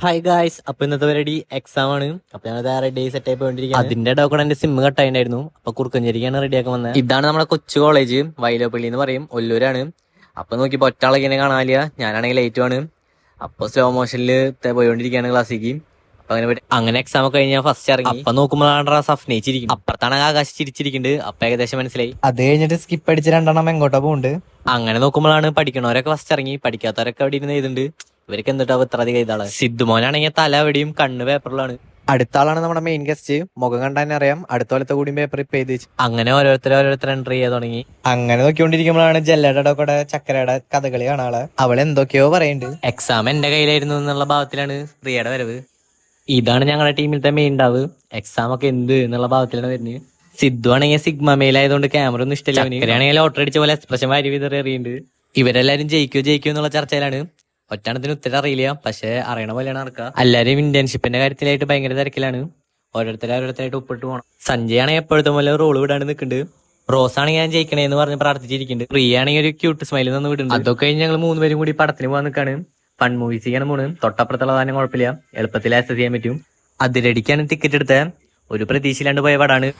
Hi guys, അപ്പൊ ഇന്നത്തെ പരിപാടി എക്സാം ആണ്. അപ്പൊ ഞങ്ങൾ റെഡി സെറ്റ് ആയി പോയിട്ടിരിക്കുക. അതിന്റെ ഇടയിൽ എന്റെ സിം കട്ടായിട്ടുണ്ടായിരുന്നു. അപ്പൊ കുറുക്കഞ്ചേരിക്കാണ് റെഡിയാക്കാൻ വന്നത്. ഇതാണ് നമ്മുടെ കൊച്ചു കോളേജ്, വൈലോപ്പള്ളി എന്ന് പറയും, ഒല്ലൂരാണ്. അപ്പൊ നോക്കിയപ്പോ ഒറ്റാളെ ഇങ്ങനെ കാണാനില്ല. ഞാനാണെങ്കിൽ ലേറ്റ് ആണ്. അപ്പൊ സ്ലോ മോഷനിൽ പോയിക്കൊണ്ടിരിക്കുകയാണ് ക്ലാസ്സിക്ക്. അപ്പൊ അങ്ങനെ എക്സാം ഒക്കെ കഴിഞ്ഞാൽ ഫസ്റ്റ് ഇറങ്ങി. അപ്പൊ നോക്കുമ്പോഴാണ് സഫ്നയിച്ചിരിക്കും. അപ്പുറത്താണ് ആകാശം ചിരിച്ചിരിക്കുന്നുണ്ട്. അപ്പൊ ഏകദേശം മനസ്സിലായി. അത് കഴിഞ്ഞിട്ട് സ്കിപ്പ് അടിച്ച് രണ്ടെണ്ണം എങ്ങോട്ടാ പോകുന്നുണ്ട്. അങ്ങനെ നോക്കുമ്പോഴാണ് പഠിക്കണവരൊക്കെ ഫസ്റ്റ് ഇറങ്ങി, പഠിക്കാത്തവരൊക്കെ അവിടെ ഇരുന്ന് എഴുതുന്നുണ്ട്. ഇവർക്ക് എന്നിട്ടാവും ഇത്ര അധികം ഇതാണ്. സിദ്ധുമോനാണെങ്കിൽ തല എവിടെയും കണ്ണ് പേപ്പറിലാണ്. അടുത്ത ആളാണ് നമ്മുടെ മെയിൻ ഗസ്റ്റ്. മുഖം കണ്ടാൽ തന്നെ അറിയാം. അടുത്ത പോലത്തെ കൂടി പേപ്പർ ഇപ്പൊ എഴുതി വെച്ചു. അങ്ങനെ ഓരോരുത്തർ എൻട്രി ചെയ്യാൻ തുടങ്ങി. അങ്ങനെ നോക്കിക്കൊണ്ടിരിക്കുമ്പോഴാണ് ജല്ലയുടെ കൂടെ ചക്കരയുടെ കഥകളി കാണാള്. അവൾ എന്തൊക്കെയോ പറയുന്നുണ്ട്. എക്സാം എന്റെ കയ്യിലായിരുന്നു എന്നുള്ള ഭാവത്തിലാണ് പ്രിയയുടെ വരവ്. ഇതാണ് ഞങ്ങളുടെ ടീമിലത്തെ മെയിൻ ഉണ്ടാവ്. എക്സാം ഒക്കെ എന്ത് എന്നുള്ള ഭാവത്തിലാണ് വരുന്നത്. സിദ്ധു ആണെങ്കിൽ സിഗ്മ മെയിൽ ആയതുകൊണ്ട് ക്യാമറ ഒന്നും ഇഷ്ടമില്ല. ചക്കരയാണെങ്കിൽ ലോട്ടറി അടിച്ച പോലെ എക്സ്പ്രഷൻ വാരി വിതറി എറിയുന്നുണ്ട്. ഇവരെല്ലാരും ജയിക്കോ എന്നുള്ള ചർച്ചയിലാണ്. ഒറ്റാണത്തിന് ഉത്തരം അറിയില്ല, പക്ഷെ അറിയണ പോലെയാണ് നടക്കുക. എല്ലാരും ഇന്റേൺഷിപ്പിന്റെ കാര്യത്തിലായിട്ട് ഭയങ്കര തിരക്കിലാണ്. ഓരോരുത്തരായിട്ട് ഒപ്പിട്ട് പോകണം. സഞ്ജയ് ആണെങ്കിൽ എപ്പോഴത്തെ പോലെ റോള് വിടാണ്ട് നിൽക്കുന്നുണ്ട്. റോസ് ആണെങ്കിൽ ഞാൻ ജയിക്കണേന്ന് പറഞ്ഞ് പ്രാർത്ഥിച്ചിരിക്കുന്നുണ്ട്. പ്രിയ ആണെങ്കിൽ ഒരു ക്യൂട്ട് സ്മൈൽ നിന്ന് വിടുന്നുണ്ട്. അതൊക്കെ കഴിഞ്ഞ് ഞങ്ങൾ 3 പേരും കൂടി പടത്തിന് പോകാൻ നിൽക്കാണ്. ഫൺ മൂവീസ് ചെയ്യാൻ പോണ്. തൊട്ടപ്പുറത്തുള്ള താനും കുഴപ്പമില്ല, എളുപ്പത്തിൽ ആക്സസ് ചെയ്യാൻ പറ്റും. അതിരടിക്കാണ് ടിക്കറ്റ് എടുത്ത. ഒരു പ്രതീക്ഷയിലാണ്ട് പോയ പടാണ്.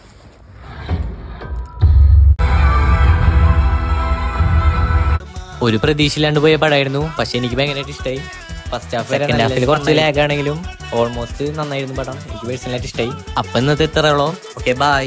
ഒരു പ്രതീക്ഷയിലാണ്ട് പോയ പടമായിരുന്നു, പക്ഷെ എനിക്ക് ഭയങ്കരമായിട്ട് ഇഷ്ടമായി. ഫസ്റ്റ് ഹാഫ് സെക്കൻഡ് ഹാഫിൽ കുറച്ച് ലാഗ് ആണെങ്കിലും ഓൾമോസ്റ്റ് നന്നായിരുന്നു പടം. എനിക്ക് പേഴ്സണലായിട്ട് ഇഷ്ടമായി. അപ്പൊ ഇന്നത്തെ ഇത്രയുള്ളൂ. Okay, by.